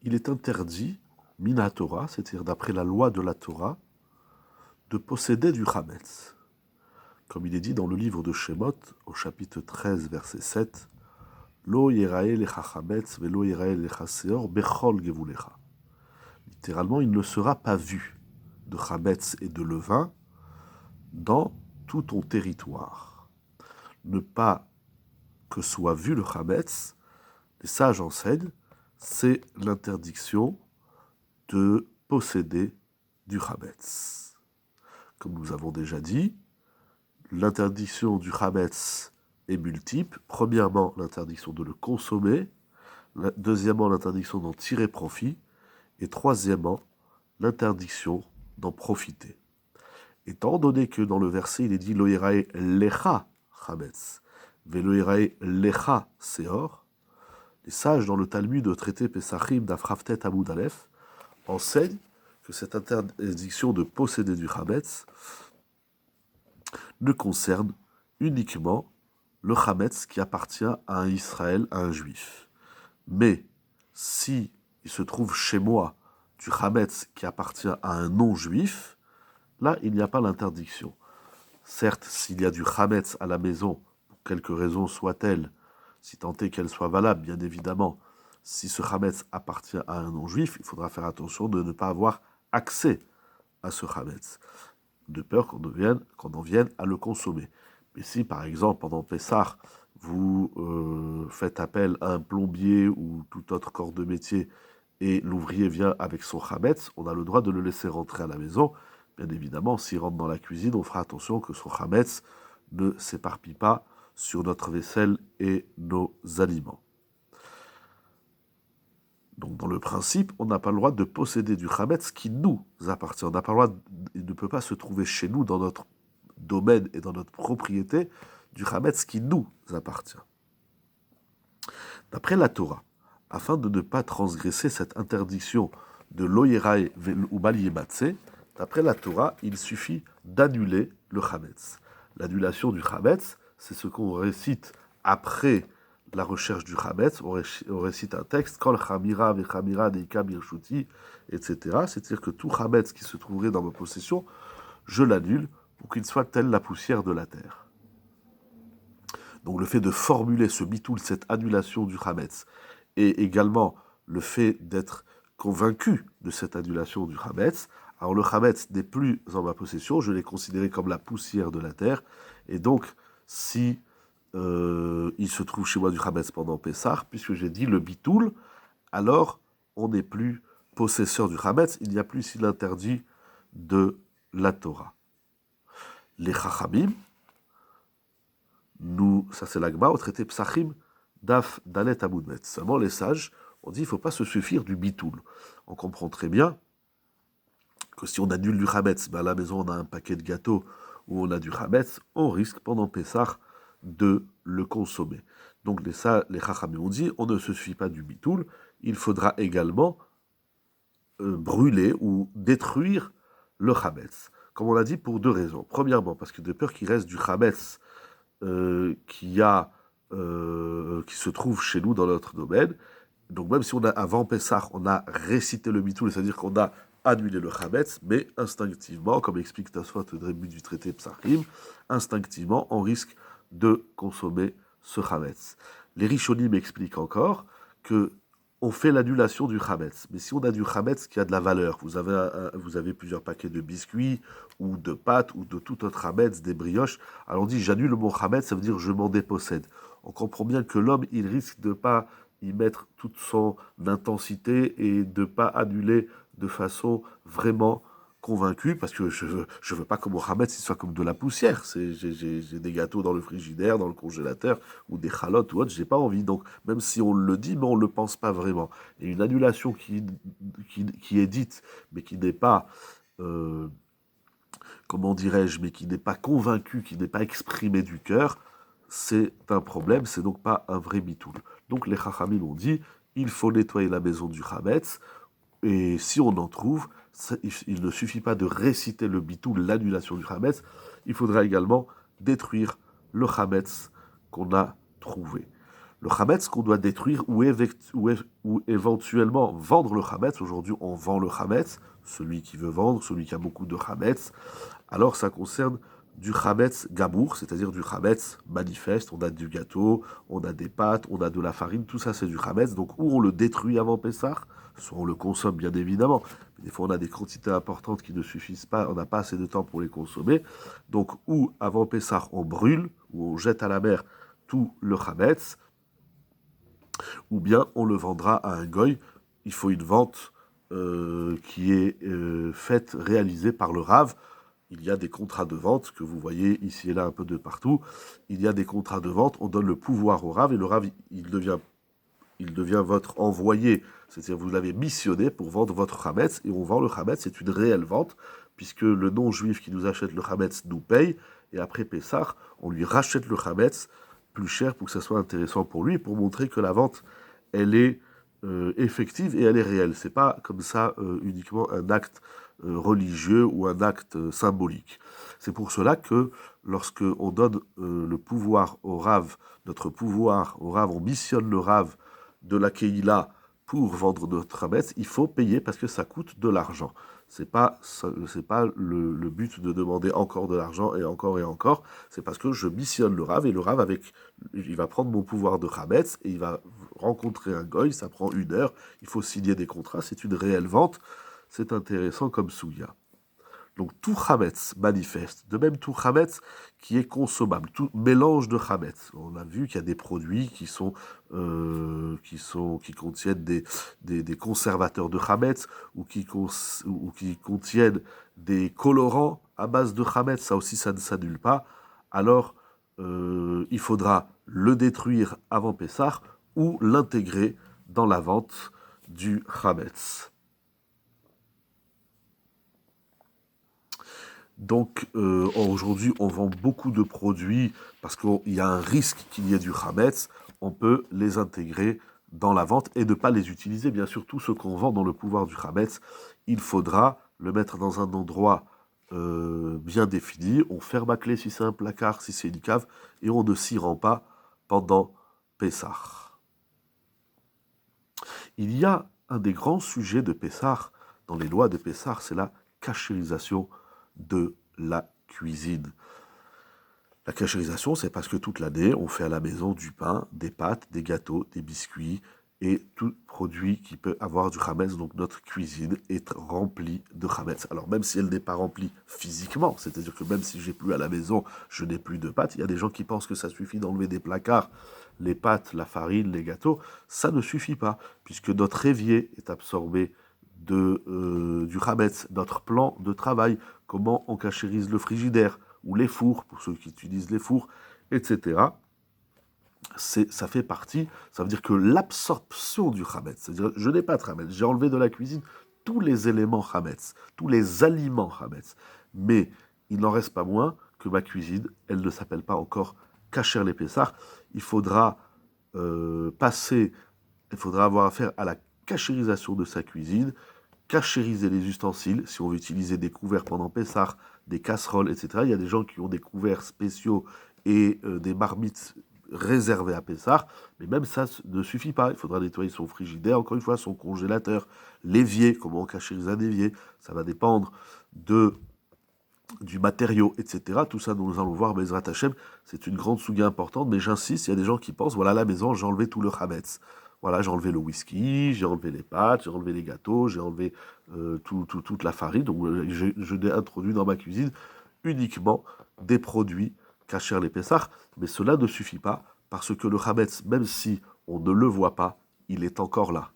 il est interdit, mina Torah, c'est-à-dire d'après la loi de la Torah, de posséder du Hametz. Comme il est dit dans le livre de Shemot, au chapitre 13, verset 7, Lo yerae lecha chametz velo yerae lecha seor bechol gevulecha. Littéralement, il ne sera pas vu de chametz et de levain dans tout ton territoire. Ne pas que soit vu le chametz, les sages enseignent, c'est l'interdiction de posséder du chametz. Comme nous avons déjà dit, l'interdiction du chametz est multiple. Premièrement, l'interdiction de le consommer. Deuxièmement, l'interdiction d'en tirer profit. Et troisièmement, l'interdiction d'en profiter. Étant donné que dans le verset, il est dit « Lo yerae lecha chametz » « Velo yerae lecha seor » les sages dans le Talmud de traité Pesachim d'Afraftet Amoud Aleph enseignent que cette interdiction de posséder du chametz ne concerne uniquement le chametz qui appartient à un Israël, à un juif. Mais si il se trouve chez moi du chametz qui appartient à un non-juif, là, il n'y a pas l'interdiction. Certes, s'il y a du chametz à la maison, pour quelque raison soit-elle, si tant est qu'elle soit valable, bien évidemment, si ce chametz appartient à un non-juif, il faudra faire attention de ne pas avoir accès à ce chametz, de peur qu'on en vienne à le consommer. Mais si, par exemple, pendant Pessah, vous faites appel à un plombier ou tout autre corps de métier et l'ouvrier vient avec son chametz, on a le droit de le laisser rentrer à la maison. Bien évidemment, s'il rentre dans la cuisine, on fera attention que son chametz ne s'éparpille pas sur notre vaisselle et nos aliments. Donc, dans le principe, on n'a pas le droit de posséder du chametz qui nous appartient. On n'a pas le droit, il ne peut pas se trouver chez nous, dans notre domaine et dans notre propriété, du chametz qui nous appartient. D'après la Torah, afin de ne pas transgresser cette interdiction de l'oyerae ou baliematse, d'après la Torah, il suffit d'annuler le chametz. L'annulation du chametz, c'est ce qu'on récite après la recherche du chametz. On récite un texte, Kol chamira vechamira deika birshuti, etc. C'est-à-dire que tout chametz qui se trouverait dans ma possession, je l'annule pour qu'il soit tel la poussière de la terre. Donc le fait de formuler ce bitoul, cette annulation du chametz, et également le fait d'être convaincu de cette annulation du chametz, alors le chametz n'est plus en ma possession, je l'ai considéré comme la poussière de la terre, et donc si il se trouve chez moi du chametz pendant Pessah, puisque j'ai dit le bitoul, alors on n'est plus possesseur du chametz, il n'y a plus ici l'interdit de la Torah. Les chachamim, ça c'est l'agma, au traité Psachim, Daf Dalet Amoudmet. Seulement les sages ont dit il ne faut pas se suffire du bitoul. On comprend très bien que si on annule du chametz, ben à la maison on a un paquet de gâteaux où on a du chametz, on risque pendant Pessah de le consommer. Donc les chachamim ont dit on ne se suffit pas du bitoul, il faudra également brûler ou détruire le chametz. Comme on l'a dit pour deux raisons. Premièrement, parce que de peur qu'il reste du chametz qui se trouve chez nous dans notre domaine. Donc même si avant Pessah, on a récité le bitoul, c'est-à-dire qu'on a annulé le chametz, mais instinctivement, comme explique Tosfot au début du traité Psachim, instinctivement, on risque de consommer ce chametz. Les Rishonim expliquent encore que on fait l'annulation du chametz. Mais si on a du chametz qui a de la valeur, vous avez plusieurs paquets de biscuits ou de pâtes ou de tout autre chametz, des brioches, alors on dit j'annule mon chametz, ça veut dire je m'en dépossède. On comprend bien que l'homme, il risque de ne pas y mettre toute son intensité et de ne pas annuler de façon vraiment convaincue, parce que je veux pas que mon chametz soit comme de la poussière. J'ai des gâteaux dans le frigidaire, dans le congélateur, ou des chalotes ou autre, j'ai pas envie. Donc, même si on le dit, mais on le pense pas vraiment. Et une annulation qui est dite, mais qui n'est pas, comment dirais-je, mais qui n'est pas convaincue, qui n'est pas exprimée du cœur, c'est un problème, c'est donc pas un vrai bitoul. Donc les chachamim ont dit, il faut nettoyer la maison du chametz, et si on en trouve, il ne suffit pas de réciter le bitoul, l'annulation du chametz, il faudra également détruire le chametz qu'on a trouvé. Le chametz qu'on doit détruire ou éventuellement vendre le chametz. Aujourd'hui, on vend le chametz. Celui qui veut vendre, celui qui a beaucoup de chametz. Alors, ça concerne du chametz gabour, c'est-à-dire du chametz manifeste. On a du gâteau, on a des pâtes, on a de la farine. Tout ça, c'est du chametz. Donc, ou on le détruit avant Pessah, soit on le consomme, bien évidemment. Mais des fois, on a des quantités importantes qui ne suffisent pas. On n'a pas assez de temps pour les consommer. Donc, ou avant Pessah, on brûle, ou on jette à la mer tout le chametz, ou bien on le vendra à un goy. Il faut une vente qui est faite, réalisée par le Rav. Il y a des contrats de vente que vous voyez ici et là un peu de partout. Il y a des contrats de vente, on donne le pouvoir au Rav et le Rav, il devient votre envoyé. C'est-à-dire vous l'avez missionné pour vendre votre chametz et on vend le chametz, c'est une réelle vente puisque le non-juif qui nous achète le chametz nous paye et après Pessah, on lui rachète le chametz plus cher pour que ça soit intéressant pour lui, pour montrer que la vente, elle est effective et elle est réelle. C'est pas comme ça uniquement un acte religieux ou un acte symbolique. C'est pour cela que lorsque on donne le pouvoir au Rav, notre pouvoir au Rav, on missionne le Rav de la Keïla pour vendre notre chametz, il faut payer parce que ça coûte de l'argent. C'est pas le but de demander encore de l'argent et encore. C'est parce que je missionne le Rav et le Rav il va prendre mon pouvoir de chametz et il va rencontrer un goy. Ça prend 1 heure. Il faut signer des contrats. C'est une réelle vente. C'est intéressant comme souya. Donc tout chametz manifeste, de même tout chametz qui est consommable, tout mélange de chametz. On a vu qu'il y a des produits qui contiennent des conservateurs de chametz ou qui contiennent des colorants à base de chametz. Ça aussi, ça ne s'annule pas. Alors, il faudra le détruire avant Pessah ou l'intégrer dans la vente du chametz. Donc aujourd'hui, on vend beaucoup de produits parce qu'il y a un risque qu'il y ait du chametz. On peut les intégrer dans la vente et ne pas les utiliser. Bien sûr, tout ce qu'on vend dans le pouvoir du chametz, il faudra le mettre dans un endroit bien défini. On ferme à clé si c'est un placard, si c'est une cave, et on ne s'y rend pas pendant Pessah. Il y a un des grands sujets de Pessah, dans les lois de Pessah, c'est la cachérisation de la cuisine. La cachérisation, c'est parce que toute l'année, on fait à la maison du pain, des pâtes, des gâteaux, des biscuits et tout produit qui peut avoir du chametz. Donc notre cuisine est remplie de chametz. Alors même si elle n'est pas remplie physiquement, c'est-à-dire que même si j'ai plus à la maison, je n'ai plus de pâtes, il y a des gens qui pensent que ça suffit d'enlever des placards les pâtes, la farine, les gâteaux. Ça ne suffit pas, puisque notre évier est absorbé du chametz, notre plan de travail, comment on cachérise le frigidaire ou les fours, pour ceux qui utilisent les fours, etc. Ça fait partie, ça veut dire que l'absorption du chametz, c'est-à-dire je n'ai pas de chametz, j'ai enlevé de la cuisine tous les éléments chametz, tous les aliments chametz, mais il n'en reste pas moins que ma cuisine, elle ne s'appelle pas encore kasher les Pessah. Il faudra avoir affaire à la cachérisation de sa cuisine, cachériser les ustensiles, si on veut utiliser des couverts pendant Pessah, des casseroles, etc. Il y a des gens qui ont des couverts spéciaux et des marmites réservées à Pessah, mais même ça ne suffit pas. Il faudra nettoyer son frigidaire, encore une fois, son congélateur, l'évier, comment on cachérise un évier, ça va dépendre du matériau, etc. Tout ça, nous allons voir, Bezrat Hashem, c'est une grande souga importante, mais j'insiste, il y a des gens qui pensent, voilà, à la maison, j'ai enlevé tout le chametz. Voilà, j'ai enlevé le whisky, j'ai enlevé les pâtes, j'ai enlevé les gâteaux, j'ai enlevé toute la farine. Donc, je n'ai introduit dans ma cuisine uniquement des produits cachers les Pessah. Mais cela ne suffit pas, parce que le chametz, même si on ne le voit pas, il est encore là.